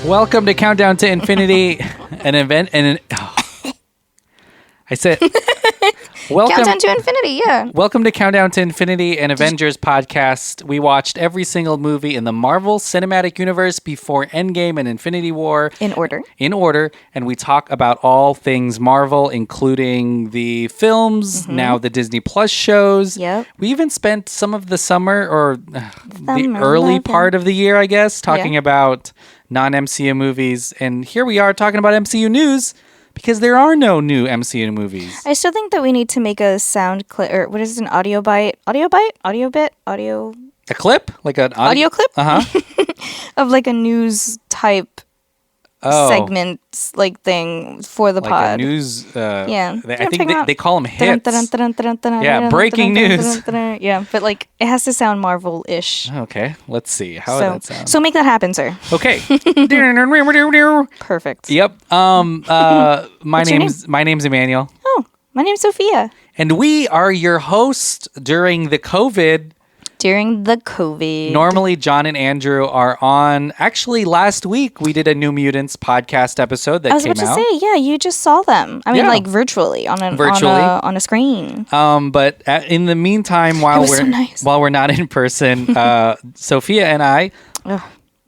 Welcome to Countdown to Infinity, an event and I said welcome Countdown to Infinity, yeah. Welcome to Countdown to Infinity, an Avengers podcast. We watched every single movie in the Marvel Cinematic Universe before Endgame and Infinity War. In order, and we talk about all things Marvel, including the films, now the Disney Plus shows. Yep. We even spent some of the summer or the early part of the year, I guess, talking about non-MCU movies. And here we are talking about MCU news. Because there are no new MCU movies. I still think that we need to make a sound clip, or what is it, an audio bite? Audio bit? Audio... A clip? Like an audio clip? Uh-huh. Of like a news type segment like thing for the like pod. A news... yeah. I think they call them hits. Yeah, breaking news. Yeah, but like it has to sound Marvel-ish. Okay, let's see. How would that sound? So make that happen, sir. Okay. Perfect. Yep. My name's Emmanuel. Oh, my name's Sofia. And we are your host during the COVID. Normally, John and Andrew are on. Actually, last week we did a New Mutants podcast episode that came out. I was about to say, yeah, you just saw them. I mean, like virtually on a screen. But in the meantime, while we're not in person, Sofia and I.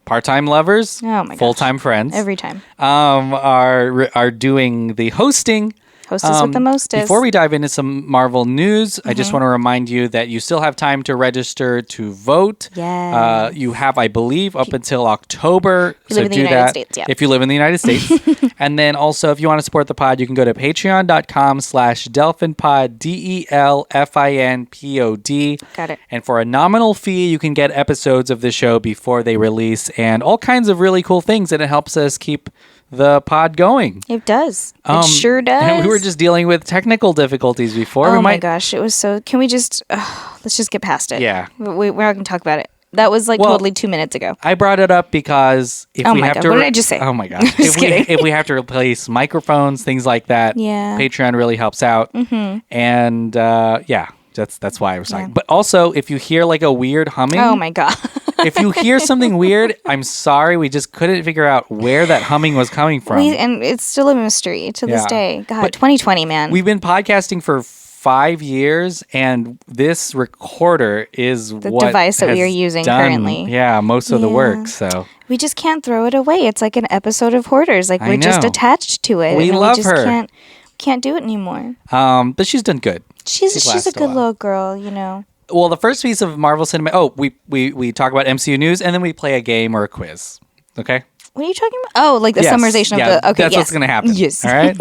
Part-time lovers, full-time friends. Every time. Are doing the hosting. Hostess with the mostest. Before we dive into some Marvel news, I just want to remind you that you still have time to register to vote. Yeah. You have, I believe, up until October. If you live in the United States, yeah. If you live in the United States. And then also, if you want to support the pod, you can go to patreon.com/DelphinPod, DelphinPod. Got it. And for a nominal fee, you can get episodes of the show before they release and all kinds of really cool things. And it helps us keep the pod going. It does. It sure does. And we were just dealing with technical difficulties before. Oh my gosh, it was so... Can we just... let's just get past it. Yeah. We're not going to talk about it. That was totally 2 minutes ago. I brought it up because if we have to... What did I just say? Oh my God. If we have to replace microphones, things like that, Patreon really helps out. Mm-hmm. And that's why I was talking. But also, if you hear like a weird humming... Oh my God. If you hear something weird, I'm sorry. We just couldn't figure out where that humming was coming from. And it's still a mystery to this day. God, but 2020, man. We've been podcasting for 5 years, and this recorder is the device that we are using currently. Yeah, most of the work. So we just can't throw it away. It's like an episode of Hoarders. Like we're just attached to it. We love her. Can't do it anymore. But she's done good. She's a good little girl, you know. Well, the first piece of Marvel Cinema... Oh, we talk about MCU news, and then we play a game or a quiz. Okay? What are you talking about? Oh, like the summarization of the... Okay, that's what's going to happen. Yes. All right?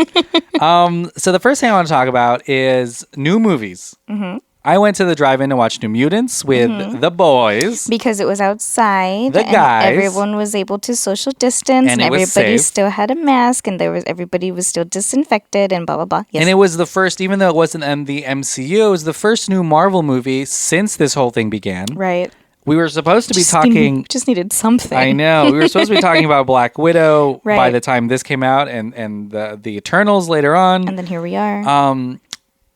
So the first thing I want to talk about is new movies. Mm-hmm. I went to the drive-in to watch New Mutants with the boys. Because it was outside. The guys. And everyone was able to social distance. And everybody still had a mask. And everybody was still disinfected and blah, blah, blah. Yes. And it was the first, even though it wasn't in the MCU, it was the first new Marvel movie since this whole thing began. Right. We were supposed to be talking... Just needed something. I know. We were supposed to be talking about Black Widow by the time this came out and the Eternals later on. And then here we are.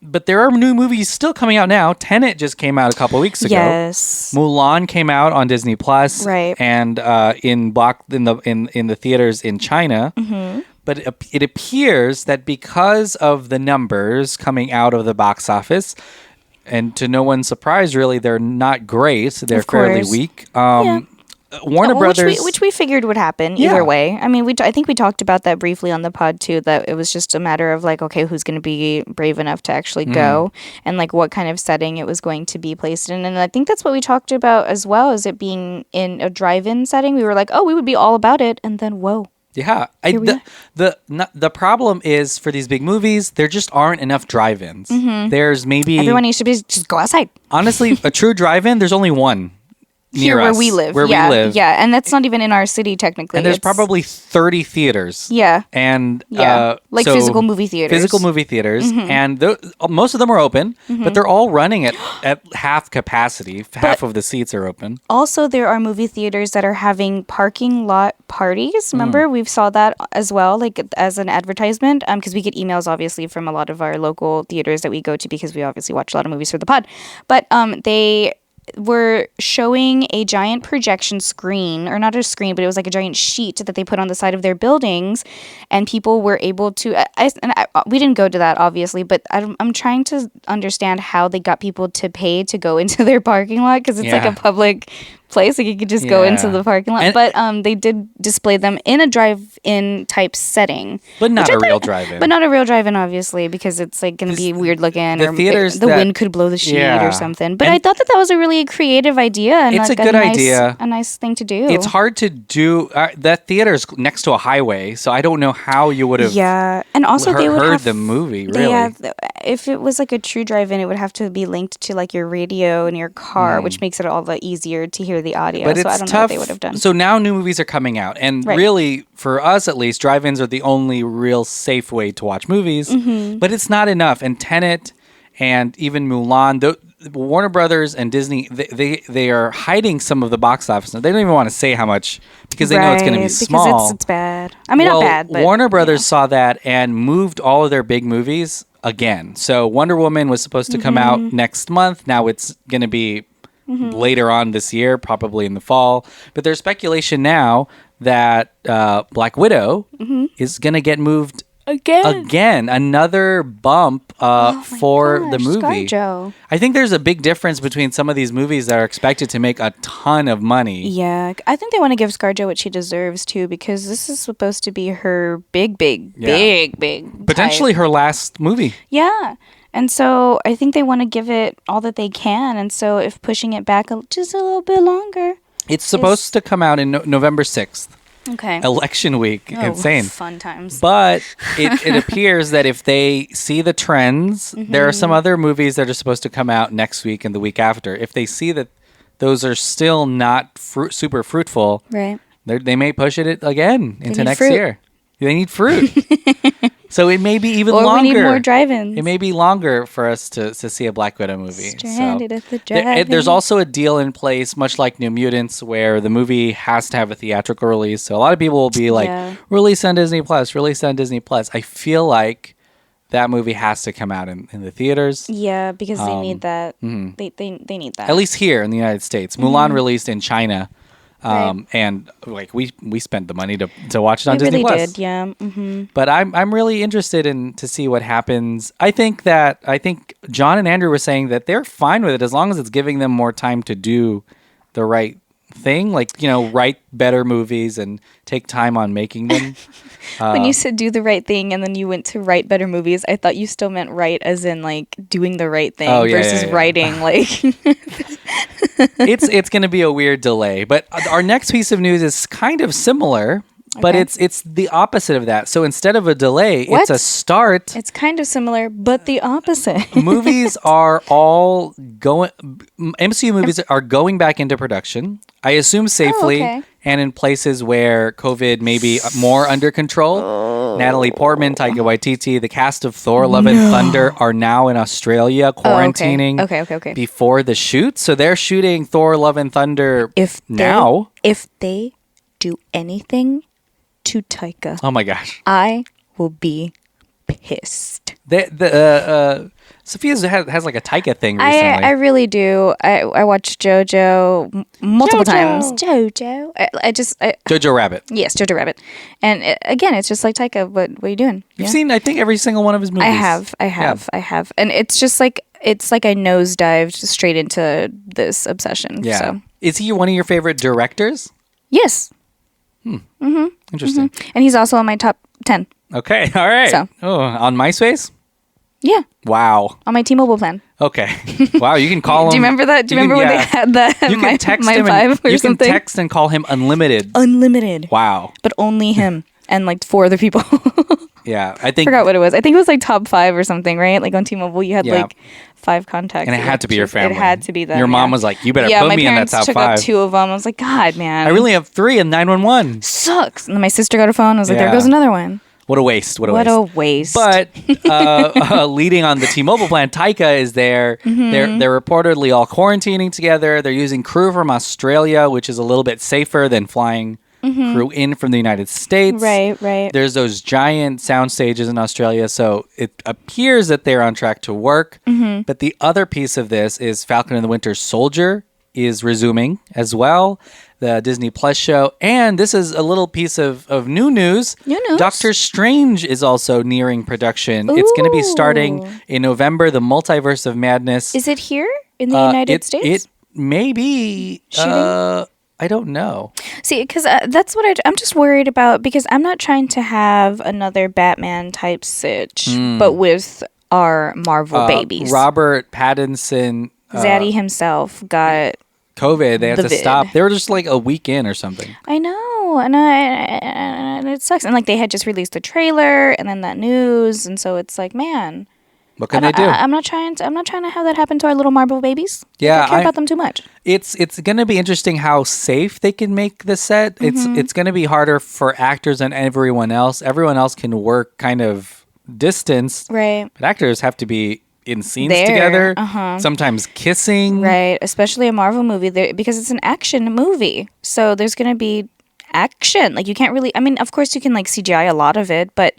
But there are new movies still coming out now. Tenet just came out a couple weeks ago. Yes. Mulan came out on Disney Plus. Right. And in the theaters in China. Mm-hmm. But it appears that because of the numbers coming out of the box office, and to no one's surprise, really, they're not great. They're fairly weak. Warner Brothers, which we figured would happen either way. I mean, I think we talked about that briefly on the pod too. That it was just a matter of like, okay, who's going to be brave enough to actually go, and like what kind of setting it was going to be placed in. And I think that's what we talked about as well, as it being in a drive-in setting. We were like, oh, we would be all about it, and then whoa. Yeah, the problem is for these big movies, there just aren't enough drive-ins. Mm-hmm. There's maybe everyone needs to just go outside. Honestly, a true drive-in, there's only one. Here where we live. Yeah, and that's not even in our city technically. And there's probably 30 theaters. Yeah. And like physical movie theaters. Mm-hmm. And most of them are open, but they're all running at half capacity. Half of the seats are open. Also, there are movie theaters that are having parking lot parties. Remember, we saw that as well, like as an advertisement, because we get emails obviously from a lot of our local theaters that we go to because we obviously watch a lot of movies for the pod. But they were showing a giant projection screen, or not a screen, but it was like a giant sheet that they put on the side of their buildings, and people were able to. We didn't go to that, obviously, but I'm trying to understand how they got people to pay to go into their parking lot, because it's like a public place, like you could just go into the parking lot. But they did display them in a drive-in type setting, but not a real drive-in. But not a real drive-in, obviously, because it's like going to be weird looking, the or theaters the wind could blow the sheet or something. But I thought that was a really creative idea, and it's like a good idea, a nice thing to do. It's hard to do. That theater's next to a highway, so I don't know how you would have. Yeah, and also they would heard have the movie. Really, if it was like a true drive-in, it would have to be linked to like your radio in your car, which makes it all the easier to hear the audio. But so I don't know what they would have done. So now new movies are coming out, and really, for us at least, drive-ins are the only real safe way to watch movies. Mm-hmm. But it's not enough. And Tenet and even Mulan, Warner Brothers and Disney, they are hiding some of the box office. They don't even want to say how much, because they know it's going to be small. Because it's bad. I mean, not bad, but Warner Brothers saw that and moved all of their big movies again. So Wonder Woman was supposed to come out next month. Now it's going to be later on this year, probably in the fall. But there's speculation now that Black Widow is going to get moved again. Another bump for the movie. ScarJo. I think there's a big difference between some of these movies that are expected to make a ton of money. Yeah, I think they want to give ScarJo what she deserves too, because this is supposed to be her big potentially her last movie. Yeah. And so I think they want to give it all that they can. And so if pushing it back just a little bit longer. It's supposed to come out in November 6th. Okay. Election week. Insane. Fun times. But it appears that if they see the trends, there are some other movies that are supposed to come out next week and the week after. If they see that those are still not super fruitful, right, they may push it again into next year. They need fruit. So it may be even longer. Or we need more drive-ins. It may be longer for us to see a Black Widow movie. Stranded at the drive-in. There's also a deal in place, much like New Mutants, where the movie has to have a theatrical release. So a lot of people will be like, release on Disney Plus, release on Disney Plus. I feel like that movie has to come out in the theaters. Yeah, because they need that. They need that. At least here in the United States. Mulan released in China. And like we spent the money to watch it on Disney Plus. Did, yeah. Mm-hmm. But I'm really interested to see what happens. I think John and Andrew were saying that they're fine with it as long as it's giving them more time to do the right thing, like, write better movies and take time on making them. When you said do the right thing and then you went to write better movies, I thought you still meant write as in like doing the right thing versus writing like it's going to be a weird delay. But our next piece of news is kind of similar, but it's the opposite of that. So instead of a delay, it's a start. It's kind of similar, but the opposite. Movies are all going. MCU movies are going back into production. I assume safely and in places where COVID may be more under control. Natalie Portman, Taika Waititi, the cast of Thor: Love and Thunder are now in Australia quarantining before the shoot. So they're shooting Thor: Love and Thunder now. If they do anything to Taika, oh my gosh, I will be pissed. Sofia has like a Taika thing recently. I really do. I watched JoJo multiple times. JoJo. Jojo Rabbit. Yes, Jojo Rabbit. And again, it's just like Taika. What are you doing? You've seen, I think, every single one of his movies. I have. And it's just like I nosedived straight into this obsession. Yeah. So. Is he one of your favorite directors? Yes. Interesting. And he's also on my top 10. Okay. All right. So. On MySpace? Yeah. Wow. On my T-Mobile plan. Okay. Wow, you can call him. Do you remember that? Do you remember when they had that? You can text him. You can text and call him unlimited. Unlimited. Wow. But only him and like 4 other people. Yeah, I forgot what it was. I think it was like top 5 or something, right? Like on T-Mobile, you had like 5 contacts. And it had to be your family. It had to be them. Your mom was like, "You better put me in that top 5." Yeah, my parents took up 2 of them. I was like, God, man. I really have 3 and 911. Sucks. And then my sister got a phone. I was like, there goes another one. What a waste. What a waste. But leading on the T-Mobile plan, Taika is there. They're reportedly all quarantining together. They're using crew from Australia, which is a little bit safer than flying crew in from the United States. Right. There's those giant sound stages in Australia, so it appears that they're on track to work. But the other piece of this is Falcon and the Winter Soldier is resuming as well. The Disney Plus show. And this is a little piece of new news. New news? Doctor Strange is also nearing production. It's going to be starting in November, the Multiverse of Madness. Is it here in the United States? It may be. I don't know. See, because that's what I'm just worried about, because I'm not trying to have another Batman type sitch, but with our Marvel babies. Robert Pattinson. Zaddy himself got COVID. They had to vid. stop. They were just like a week in or something. I know, and it sucks. And like they had just released the trailer, and then that news, and so it's like, man, what can they do? I'm not trying to have that happen to our little Marvel babies. Yeah, I care about them too much. It's going to be interesting how safe they can make the set. It's going to be harder for actors and everyone else. Everyone else can work kind of distance, right? But actors have to be in scenes there, together, sometimes kissing. Right, especially a Marvel movie because it's an action movie. So there's going to be action. Like you can't really, I mean, of course you can like CGI a lot of it, but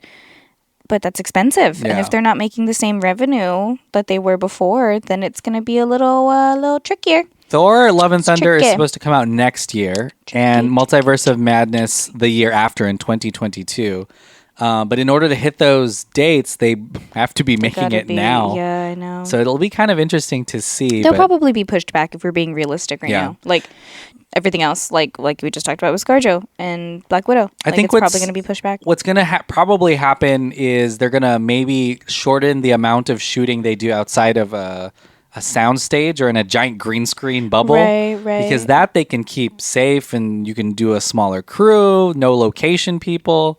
that's expensive. Yeah. And if they're not making the same revenue that they were before, then it's going to be a little trickier. Thor Love and Thunder is supposed to come out next year, and Multiverse of Madness the year after in 2022. But in order to hit those dates, they have to be making it now. Yeah, I know. So it'll be kind of interesting to see. They'll probably be pushed back if we're being realistic right now. Like everything else, like we just talked about with ScarJo and Black Widow. I think it's probably going to be pushed back. What's going to probably happen is they're going to maybe shorten the amount of shooting they do outside of a sound stage or in a giant green screen bubble. Right. Because that they can keep safe, and you can do a smaller crew, no location people.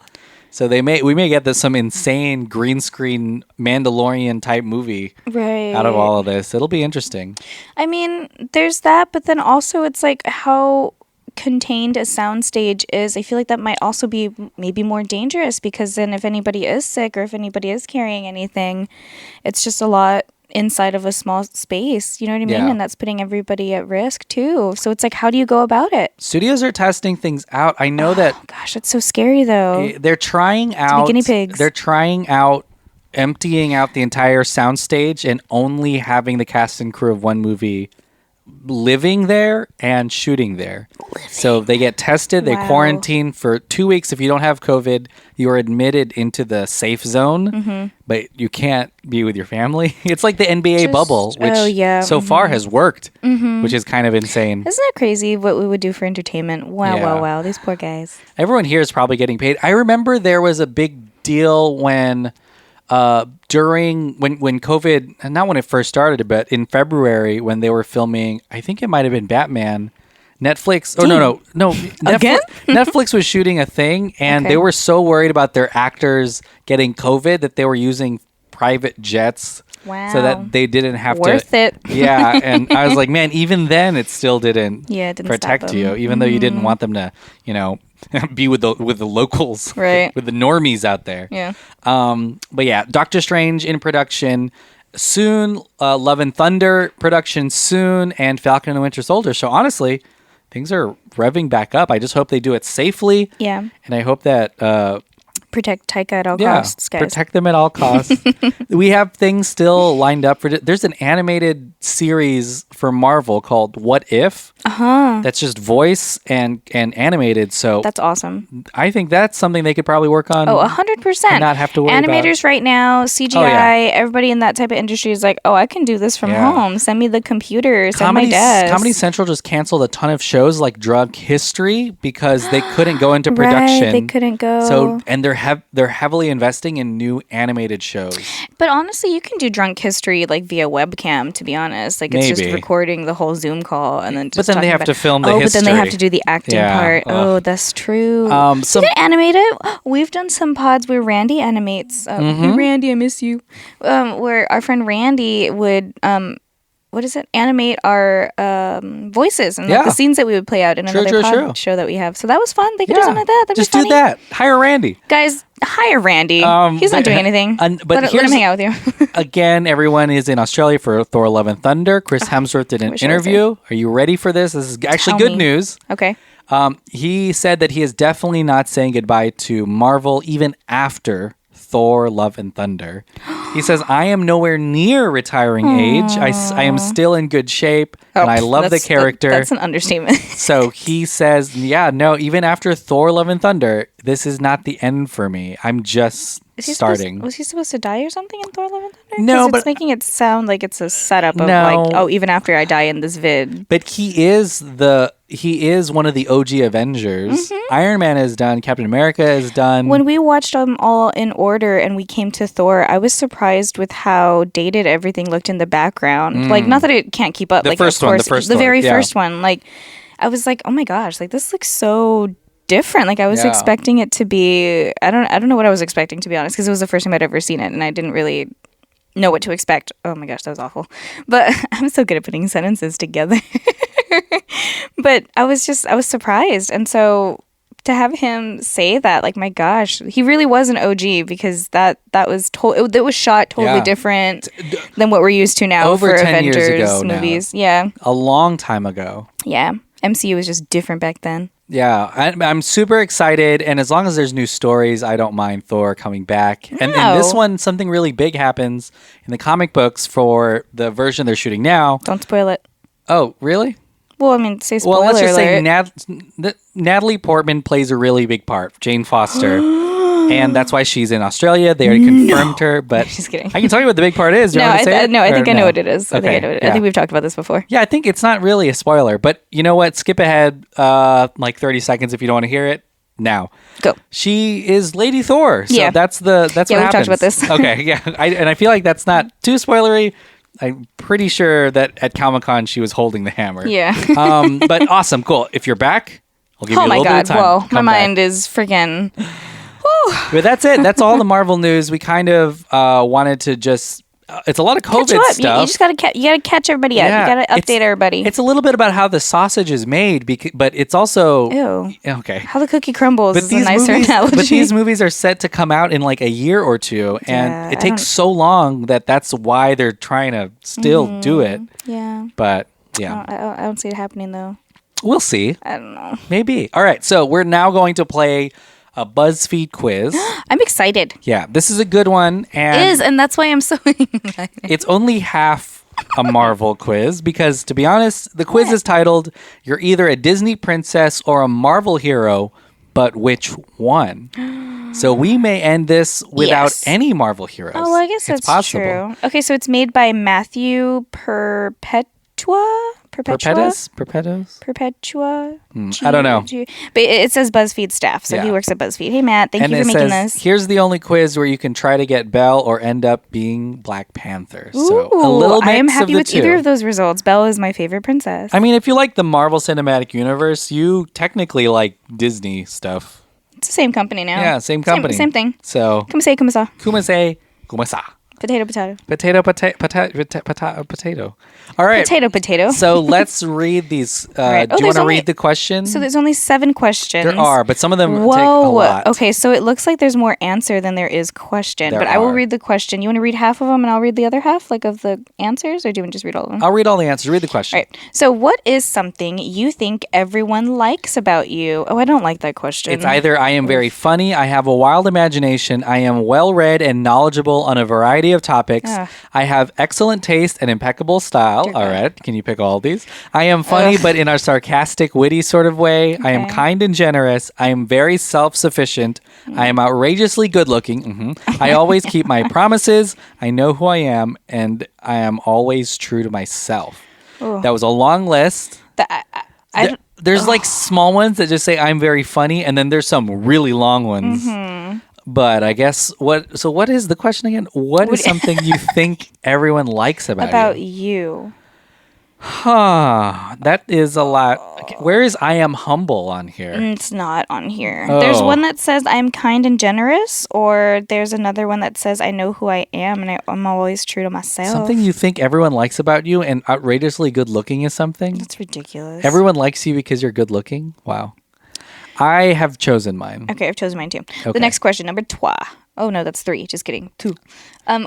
So we may get some insane green screen Mandalorian type movie out of all of this. It'll be interesting. I mean, there's that, but then also it's like how contained a soundstage is. I feel like that might also be maybe more dangerous, because then if anybody is sick or if anybody is carrying anything, it's just a lot inside of a small space, you know what I mean? Yeah. And that's putting everybody at risk too. So it's like, how do you go about it? Studios are testing things out. I know that. Gosh, it's so scary though. They're trying out guinea pigs. They're trying out emptying out the entire soundstage and only having the cast and crew of one movie living there and shooting there. So they get tested, they quarantine for 2 weeks. If you don't have COVID, you are admitted into the safe zone, but you can't be with your family. It's like the NBA bubble, which so far has worked, which is kind of insane. Isn't that crazy what we would do for entertainment? Wow. These poor guys. Everyone here is probably getting paid. I remember there was a big deal when during when COVID, not when it first started, but in February when they were filming, I think it might have been Batman. Netflix. Oh no. Again? Netflix was shooting a thing, and they were so worried about their actors getting COVID that they were using private jets. Wow. So that they didn't have Worth it. Yeah, and I was like, man, even then it still didn't, it didn't protect stop you, them. even though you didn't want them to, be with the locals, right? With the normies out there. Yeah. But yeah, Doctor Strange in production soon, Love and Thunder production soon, and Falcon and the Winter Soldier. So honestly, things are revving back up. I just hope they do it safely. Yeah. And I hope that protect Taika at all costs, guys. Protect them at all costs. We have things still lined up for. There's an animated series for Marvel called What If. That's just voice and animated. So that's awesome. I think that's something they could probably work on. 100%. Not have to worry Animators right now, CGI, everybody in that type of industry is like, I can do this from home. Send me the computer. Send my desk. Comedy Central just canceled a ton of shows like Drug History because they couldn't go into production. Right, they couldn't go. So and they're heavily investing in new animated shows. But honestly, you can do Drunk History like via webcam. To be honest, like it's just recording the whole Zoom call and then. Just but then they have to film the history. But then they have to do the acting part. Oh, that's true. So you can animate it. We've done some pods where Randy animates. Hey, Randy, I miss you. Where our friend Randy would animate our voices and like, the scenes that we would play out in another pod show that we have. So that was fun. They could do something like that. That'd just be funny. do that. Hire Randy. Guys, hire Randy. He's not doing anything. But let him hang out with you. Again, everyone is in Australia for Thor Love and Thunder. Chris Hemsworth did an interview. Are you ready for this? This is actually good news. Okay. He said that he is definitely not saying goodbye to Marvel even after Thor, Love and Thunder. He says, I am nowhere near retiring age. I am still in good shape, and I love the character. That's an understatement. So he says, yeah, no, even after Thor, Love and Thunder, this is not the end for me. I'm just starting. Was he supposed to die or something in Thor, Love and Thunder? No, but it's making it sound like it's a setup of No. like, oh, even after I die in this vid. But he is one of the OG Avengers. Iron Man is done. Captain America is done. When we watched them all in order and we came to Thor, I was surprised with how dated everything looked in the background. Like, not that it can't keep up. The like, first of course, one, the very yeah. first one. Like, I was like, oh my gosh, like this looks so different. Like I was Yeah. expecting it to be. I don't know what I was expecting, to be honest, because it was the first time I'd ever seen it, and I didn't really know what to expect. Oh my gosh, that was awful. But I'm so good at putting sentences together. But I was surprised, and so to have him say that, like, my gosh, he really was an OG, because that was it was shot totally Yeah. different than what we're used to now Over for 10 years Avengers ago now. movies. Yeah, A long time ago. yeah. MCU was just different back then. Yeah, I'm super excited, and as long as there's new stories, I don't mind Thor coming back. And in this No. one, something really big happens in the comic books for the version they're shooting now. Don't spoil it. Oh, really? Well, I mean, say spoiler Well, let's just alert. say Natalie Portman plays a really big part, Jane Foster. And that's why she's in Australia. They already confirmed her, but Just kidding. I can tell you what the big part is. Do you No, want to say it? I think Or I know no? what it is. I think I know what it is. yeah. I think we've talked about this before. Yeah, I think it's not really a spoiler, but you know what? Skip ahead like 30 seconds if you don't want to hear it. Now, Go. she is Lady Thor. So Yeah. that's Yeah, what we've happens. talked about this. Okay, yeah. And I feel like that's not too spoilery. I'm pretty sure that at Comic-Con she was holding the hammer. Yeah. But awesome, cool. If you're back, I'll give Oh you a my little god. bit of time. Whoa. My Come back. mind is freaking. But that's it. That's all the Marvel news. We kind of wanted to just. It's a lot of Catch COVID you up. stuff. You just gotta catch everybody up. Yeah, You gotta update it's- everybody. It's a little bit about how the sausage is made, but it's also Ew. okay. How the cookie crumbles is a nicer movies, analogy. but these movies are set to come out in like a year or two, and Yeah, it I takes so long that's why they're trying to still do it. Yeah. But yeah, I don't see it happening though. we'll see. I don't know. Maybe. All right, so we're now going to play a BuzzFeed quiz. I'm excited. Yeah, this is a good one, and That's why I'm so excited. it's only half a Marvel quiz because, to be honest, the quiz is titled "You're either a Disney princess or a Marvel hero, but which one?" So we may end this without Yes. any Marvel heroes. Oh, well, I guess It's that's possible. true. Okay, so it's made by Matthew Perpetus? I don't know. But it says BuzzFeed staff, so Yeah. he works at BuzzFeed. Hey, Matt, thank And you it for making says, this. here's the only quiz where you can try to get Belle or end up being Black Panther. So a Ooh, little mix I am happy of the with two. either of those results. Belle is my favorite princess. I mean, if you like the Marvel Cinematic Universe, you technically like Disney stuff. It's the same company now. Yeah, same company. Same thing. So, Kumase, kumasa. kumasa. Potato, potato. Potato. All right. Potato, potato. So let's read these. right. Do Oh, you want there's to only- read the questions? So there's only 7 questions. There are, but some of them take a Whoa. lot. Okay, so it looks like there's more answer than there is question. There but I will are. read the question. You want to read half of them and I'll read the other half, like of the answers, or do you want to just read all of them? I'll read all the answers. Read the question. All right. So, what is something you think everyone likes about you? Oh, I don't like that question. It's either I am very funny, I have a wild imagination, I am well read and knowledgeable on a variety of topics, Ugh. I have excellent taste and impeccable style. Dear All God. right. Can you pick all these? I am funny, but in a sarcastic, witty sort of way. I am Okay. kind and generous. I am very self sufficient. I am outrageously good looking. I always keep my promises. I know who I am, and I am always true to myself. Ooh. That was a long list. I There's like small ones that just say I'm very funny, and then there's some really long ones. But I guess what is the question again? What is something you think everyone likes about you? you. Huh. That is a lot. Okay, where is I am humble on here? It's not on here. Oh. There's one that says I'm kind and generous, or there's another one that says I know who I am and I'm always true to myself. Something you think everyone likes about you and outrageously good looking is something? That's ridiculous. Everyone likes you because you're good looking? Wow. I have chosen mine. Okay, I've chosen mine too. Okay. The next question, number 2. Oh no, that's 3. Just kidding. 2.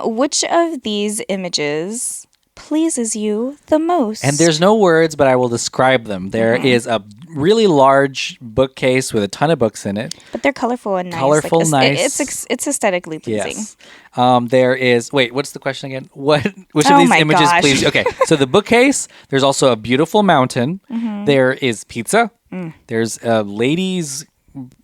Which of these images pleases you the most? And there's no words, but I will describe them. There is a really large bookcase with a ton of books in it. But they're colorful and nice. Colorful, nice. It's aesthetically pleasing. Yes. There is. Wait, what's the question again? Which of these images, please? Okay. So the bookcase. There's also a beautiful mountain. Mm-hmm. There is pizza. There's a lady's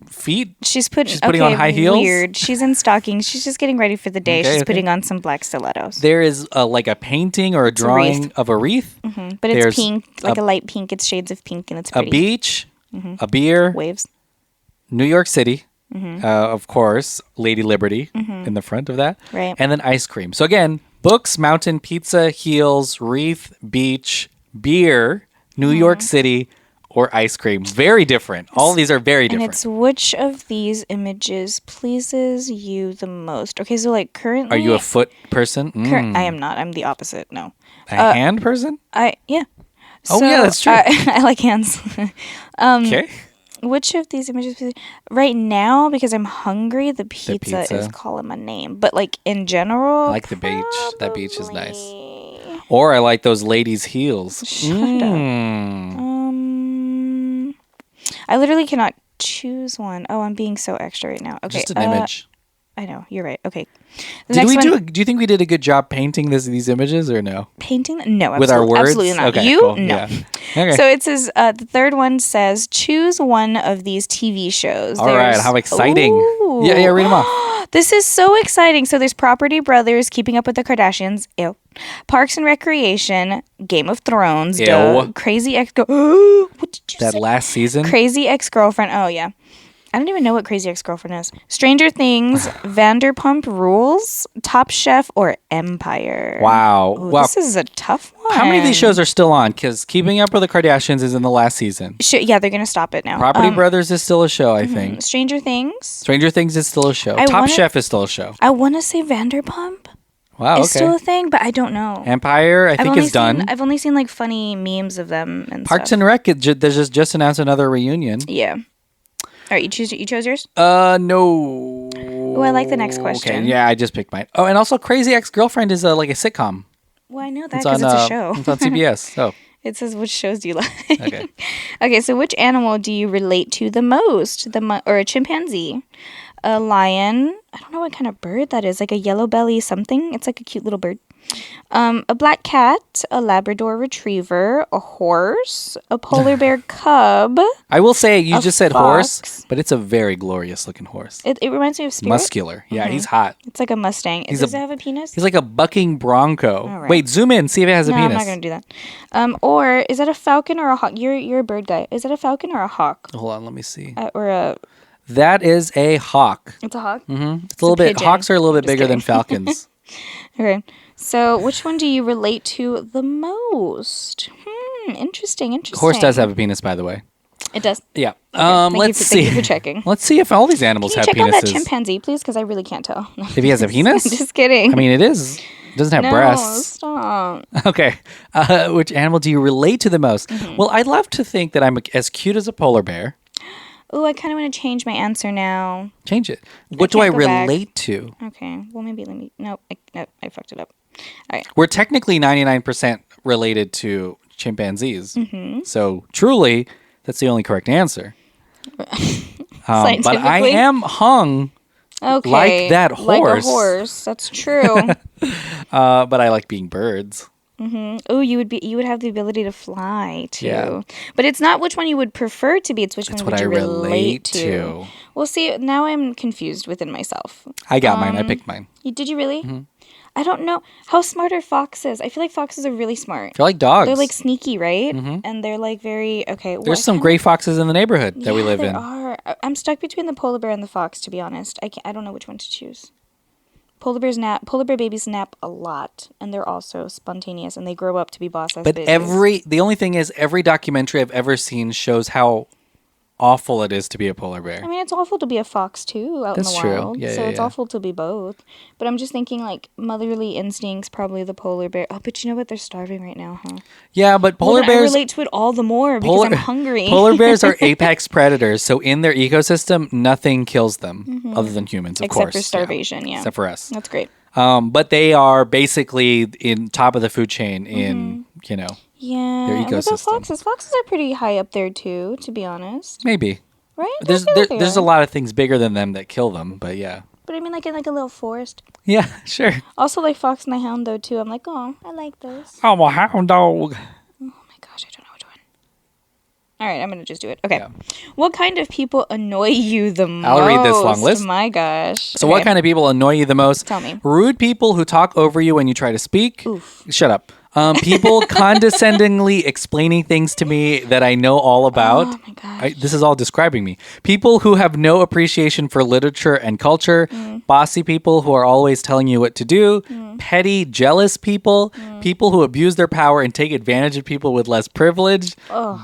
feet. She's putting on high heels. Weird. She's in stockings. She's just getting ready for the day. She's putting on some black stilettos. There is like a painting or a drawing of a wreath. Mm-hmm. But it's pink, like a light pink. It's shades of pink, and it's pretty. A beach, a beer, waves. New York City, of course, Lady Liberty in the front of that, right? And then ice cream. So again, books, mountain, pizza, heels, wreath, beach, beer, New York City, or ice cream. Very different. All these are very different. And it's which of these images pleases you the most? Okay, so like currently... Are you a foot person? I am not. I'm the opposite. No. A hand person? Yeah. Oh, yeah, that's true. I like hands. Okay. Which of these images... Right now, because I'm hungry, the pizza is calling my name. But like in general... I like the beach. That beach is nice. Or I like those ladies' heels. Shut up. I literally cannot choose one. Oh, I'm being so extra right now. Okay. Just an image. I know. You're right. Okay. Do you think we did a good job painting these images or no? Painting? No. With our words? Absolutely not. Okay, you? cool. No. Yeah. Okay. So it says, the third one says, choose one of these TV shows. All right. How exciting. Ooh. Yeah, read them off. This is so exciting. So there's Property Brothers, Keeping Up with the Kardashians. Ew. Parks and Recreation, Game of Thrones. Ew. Duh. Crazy What did you say? That last season? Crazy Ex-Girlfriend. Oh, yeah. I don't even know what Crazy Ex-Girlfriend is. Stranger Things, Vanderpump Rules, Top Chef, or Empire. Wow. Ooh, wow. This is a tough one. How many of these shows are still on? Because Keeping Up with the Kardashians is in the last season. Yeah, they're going to stop it now. Property Brothers is still a show, I think. Stranger Things. Stranger Things is still a show. Top Chef is still a show. I want to say Vanderpump. Wow, It's still a thing, but I don't know. Empire, I think, is done. I've only seen like funny memes of them and Parks stuff. and Rec, they just announced another reunion. Yeah. All right, you chose yours? No. Oh, I like the next question. Okay, yeah, I just picked mine. Oh, and also Crazy Ex-Girlfriend is like a sitcom. Well, I know that because it's a show. It's on CBS. Oh. It says which shows do you like. Okay. Okay, so which animal do you relate to the most? Or a chimpanzee, a lion. I don't know what kind of bird that is. Like a yellow belly something. It's like a cute little bird. A black cat, a Labrador retriever, a horse, a polar bear cub. I will say you just said fox. horse, but it's a very glorious looking horse. It reminds me of Spirit. Muscular. Yeah, he's hot. It's like a Mustang. Does it have a penis? He's like a bucking bronco. Right. Wait, zoom in, see if it has a penis. I'm not going to do that. Or is that a falcon or a hawk? You're a bird guy. Is that a falcon or a hawk? Hold on, let me see. That is a hawk. It's a hawk? Mm-hmm. It's a little bit. Hawks are a little bit bigger than falcons. Okay. So, which one do you relate to the most? Interesting. Horse does have a penis, by the way. It does. Yeah. Okay. Let's see. Thank you for checking. Let's see if all these animals have penises. Check out that chimpanzee, please, because I really can't tell. If he has a penis? Just kidding. I mean, it doesn't have breasts. Stop. Okay. Which animal do you relate to the most? Mm-hmm. Well, I'd love to think that I'm as cute as a polar bear. Oh, I kind of want to change my answer now. Change it. What do I relate to? Okay. Well, maybe let me... Nope, I fucked it up. All right. We're technically 99% related to chimpanzees. Mm-hmm. So, truly, that's the only correct answer. But I am hung like that horse. Like a horse. That's true. But I like being birds. Mm-hmm. Oh, you would have the ability to fly too. Yeah. But it's not which one you would prefer to be. It's which one would you relate to. Well, see, now I'm confused within myself. I got mine. I picked mine. Did you really? Mm-hmm. I don't know. How smart are foxes? I feel like foxes are really smart. They're like dogs. They're like sneaky, right? Mm-hmm. And they're like very okay. There's some gray foxes in the neighborhood that we live in. There are. I'm stuck between the polar bear and the fox. To be honest, I don't know which one to choose. Polar bear babies nap a lot, and they're also spontaneous, and they grow up to be boss-ass But babies. the only thing is, every documentary I've ever seen shows how awful it is to be a polar bear. I mean, it's awful to be a fox too out That's in the true. wild. Yeah, so yeah, it's awful to be both. But I'm just thinking like motherly instincts, probably the polar bear. Oh, but you know what? They're starving right now, huh? Yeah, but polar I bears relate to it all the more because I'm hungry. Polar bears are apex predators, so in their ecosystem, nothing kills them other than humans, of course. Except for starvation, yeah. Except for us. That's great. But they are basically in top of the food chain in, Yeah. their And what about ecosystem. foxes? Foxes are pretty high up there too, to be honest. Maybe. Right? I There's feel like they there's are. a lot of things bigger than them that kill them, but yeah. But I mean, like in like a little forest. Yeah, sure. Also, like Fox and the Hound, though, too. I'm like, oh, I like those. I'm a hound dog. Oh my gosh, I don't know which one. All right, I'm going to just do it. Okay. Yeah. What kind of people annoy you the most? I'll read this long list. My gosh. So what kind of people annoy you the most? Tell me. Rude people who talk over you when you try to speak. Oof. Shut up. People condescendingly explaining things to me that I know all about. Oh my gosh. This is all describing me. People who have no appreciation for literature and culture. Bossy people who are always telling you what to do. Petty, jealous people. People who abuse their power and take advantage of people with less privilege.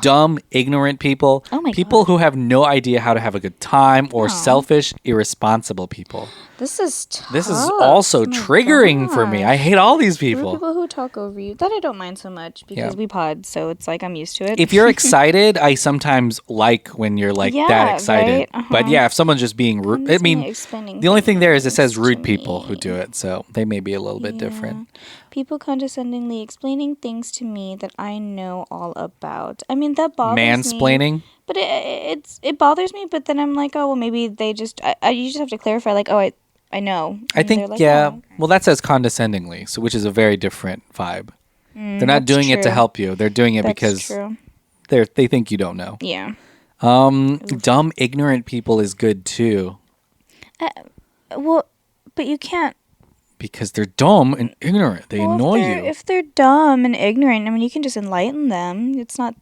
Dumb, ignorant people. Oh my people who have no idea how to have a good time, or selfish, irresponsible people. This is tough. This is also Oh my triggering for me. I hate all these Rude people. people who talk over you. That I don't mind so much because Yeah. we pod, so it's like I'm used to it. If you're excited, I sometimes like when you're like Yeah, that excited. right? But yeah, if someone's just being rude, I mean, Explaining the only thing there is it says things rude to people who me. do it, so they may be a little bit different. People condescendingly explaining things to me that I know all about. I mean, that bothers me. Mansplaining. But it bothers me. But then I'm like, oh well, maybe they just. You just have to clarify. Like, oh, I know. I And think they're like, yeah. "Oh, Well, that says condescendingly, so which is a very different vibe. They're not that's doing it to true. help you. They're doing it that's because true. they think you don't know. Yeah. Dumb, ignorant people is good too. Well, but you can't. Because they're dumb and ignorant. They Well, annoy you. If they're dumb and ignorant, I mean, you can just enlighten them. It's not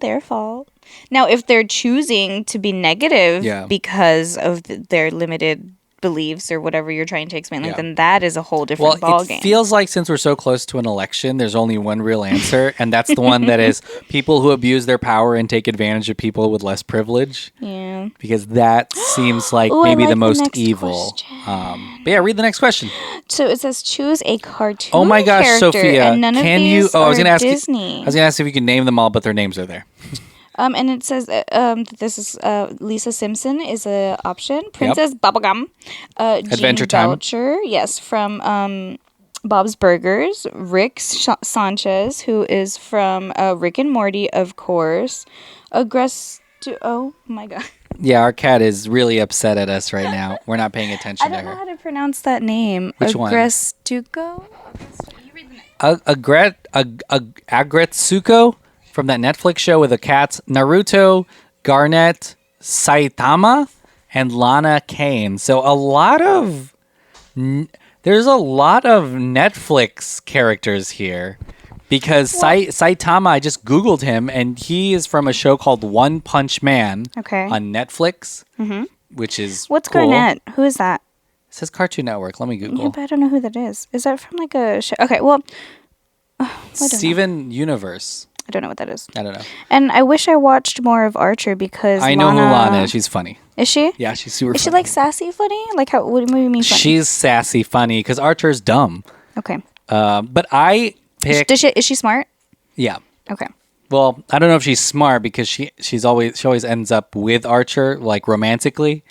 their fault. Now, if they're choosing to be negative Yeah. because of their limited beliefs or whatever you're trying to explain, like, Yeah. then that is a whole different Well, ballgame. it feels like since we're so close to an election, there's only one real answer, and that's the one that is people who abuse their power and take advantage of people with less privilege. Yeah. Because that seems like Ooh, I maybe like the the most next evil. question. But yeah, read the next question. So it says choose a cartoon. Oh my gosh, character, Sophia, and none can of you? these Oh, I was are gonna ask. Disney. I was gonna ask if you could name them all, but their names are there. And it says that this is Lisa Simpson is a option. Princess Bubblegum. Adventure Jean Time. Belcher, yes, from Bob's Burgers. Rick Sanchez, who is from Rick and Morty, of course. Oh my god. Yeah, our cat is really upset at us right now. We're not paying attention I to don't know her. how to pronounce that name. Which one? Agrestuco? Agretsuko from that Netflix show with the cats, Naruto, Garnet, Saitama, and Lana Kane. So there's a lot of Netflix characters here because Saitama, I just Googled him, and he is from a show called One Punch Man Okay. on Netflix, which is What's cool. Garnett? Who is that? It says Cartoon Network. Let me Google. Yeah, but I don't know who that is. Is that from like a show? Okay, well, Steven Universe. I don't know what that is. I don't know. And I wish I watched more of Archer because I know who Lana is. She's funny. Is she? Yeah, she's super Is she funny. like sassy funny? Like how? What do you mean funny? She's sassy funny because Archer's dumb. Okay. But I picked. Is she smart? Yeah. Okay. Well, I don't know if she's smart because she always ends up with Archer like romantically,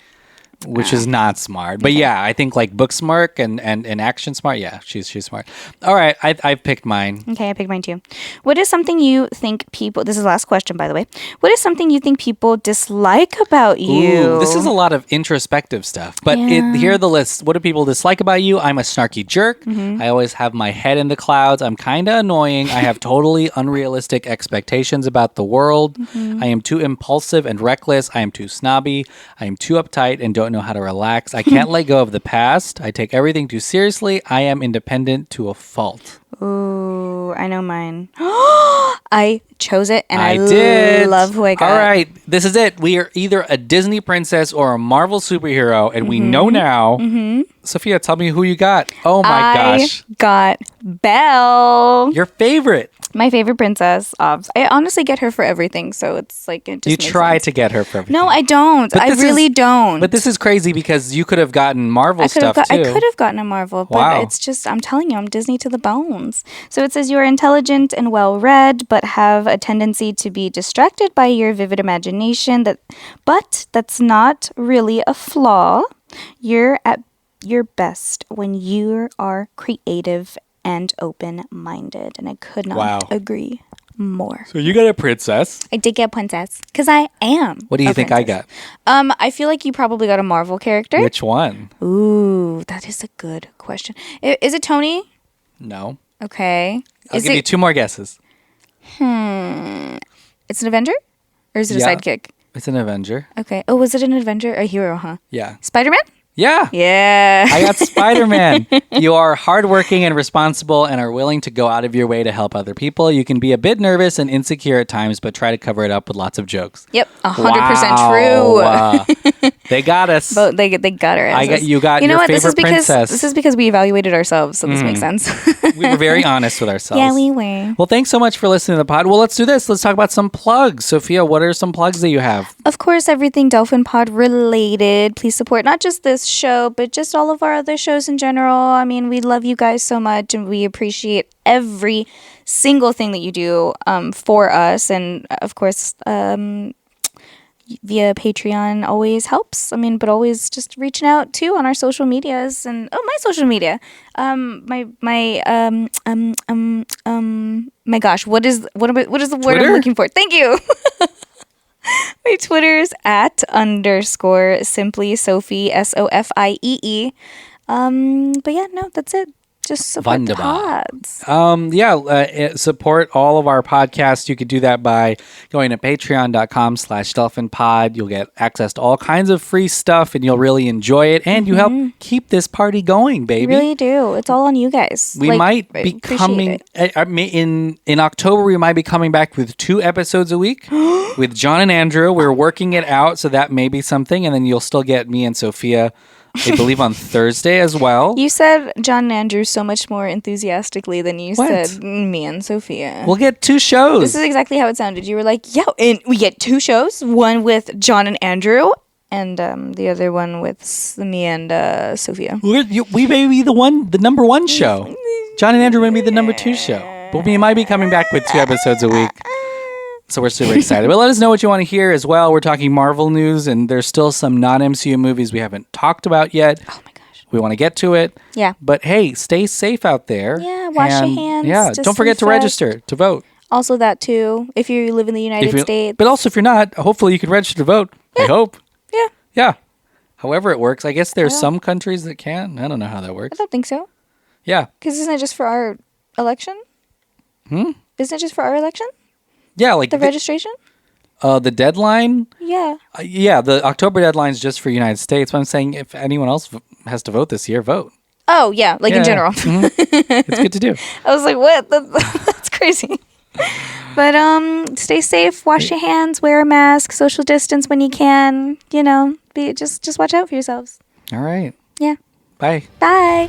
which is not smart. But yeah, I think like book smart and action smart. Yeah, she's smart. All right, I've picked mine. Okay, I picked mine too. What is something you think people? This is the last question, by the way. What is something you think people dislike about you? Ooh, this is a lot of introspective stuff. But Yeah. here are the lists. What do people dislike about you? I'm a snarky jerk. Mm-hmm. I always have my head in the clouds. I'm kind of annoying. I have totally unrealistic expectations about the world. Mm-hmm. I am too impulsive and reckless. I am too snobby. I am too uptight and don't know how to relax. I can't let go of the past. I take everything too seriously. I am independent to a fault. Ooh, I know mine. I chose it, and I did. love who I got. All right, this is it. We are either a Disney princess or a Marvel superhero, and we know now. Sophia, tell me who you got. Oh my gosh, I got Belle. your favorite. My favorite princess. I honestly get her for everything, so it's like it just You makes try sense. to get her for everything. No, I don't. But I this really is- don't. But this is crazy because you could have gotten Marvel I could stuff have too. I could have gotten a Marvel, but Wow. it's just I'm telling you, I'm Disney to the bones. So it says you are intelligent and well read, but have a tendency to be distracted by your vivid imagination. But that's not really a flaw. You're at your best when you are creative and open-minded. And I could not agree more. So you got a princess. I did get a princess because I am. What do you think princess. I got? I feel like you probably got a Marvel character. Which one? Ooh, that is a good question. Is it Tony? No. Okay. I'll give you 2 more guesses. It's an Avenger? Or is it a sidekick? It's an Avenger. Okay. Oh, was it an Avenger? A hero, huh? Yeah. Spider-Man? Yeah. Yeah. I got Spider-Man. You are hardworking and responsible and are willing to go out of your way to help other people. You can be a bit nervous and insecure at times, but try to cover it up with lots of jokes. Yep, 100% true. They got us. But they got our asses. You got your favorite princess. This is because we evaluated ourselves, so this makes sense. We were very honest with ourselves. Yeah, we were. Well, thanks so much for listening to the pod. Well, let's do this. Let's talk about some plugs. Sophia, what are some plugs that you have? Of course, everything Dolphin Pod related. Please support not just this show, but just all of our other shows in general. I mean, we love you guys so much, and we appreciate every single thing that you do for us. And of course, via Patreon always helps. I mean, but always just reaching out too on our social medias and my social media. My gosh, what is the word I'm looking for? Thank you. My Twitter's @_simply Sophie SOFIEE. But yeah, no, that's it. Just support the pods. Support all of our podcasts. You could do that by going to patreon.com/dolphinpod. You'll get access to all kinds of free stuff and you'll really enjoy it. And you help keep this party going, baby. You really do. It's all on you guys. We might be coming in October. We might be coming back with 2 episodes a week with John and Andrew. We're working it out, so that may be something. And then you'll still get me and Sophia, I believe, on Thursday as well. You said John and Andrew so much more enthusiastically than you said me and Sophia. We'll get 2 shows. This is exactly how it sounded. You were like, yeah, and we get 2 shows. One with John and Andrew, and the other one with me and Sophia. We may be the number 1 show. John and Andrew may be the number 2 show. But we might be coming back with 2 episodes a week. So we're super excited. But let us know what you want to hear as well. We're talking Marvel news, and there's still some non-MCU movies we haven't talked about yet. Oh my gosh. We want to get to it. Yeah. But hey, stay safe out there. Yeah, wash your hands. Yeah, don't forget to register to vote. Also that too, if you live in the United States. But also if you're not, hopefully you can register to vote. Yeah. I hope. Yeah. Yeah. However it works. I guess there's some countries that can. I don't know how that works. I don't think so. Yeah. Because isn't it just for our election? Isn't it just for our election? Yeah, like the registration? The deadline? Yeah. The October deadline is just for United States. But I'm saying if anyone else has to vote this year, vote. Oh, yeah. In general. It's good to do. I was like, what? That's crazy. But stay safe. Wash your hands. Wear a mask. Social distance when you can. You know, just watch out for yourselves. All right. Yeah. Bye. Bye.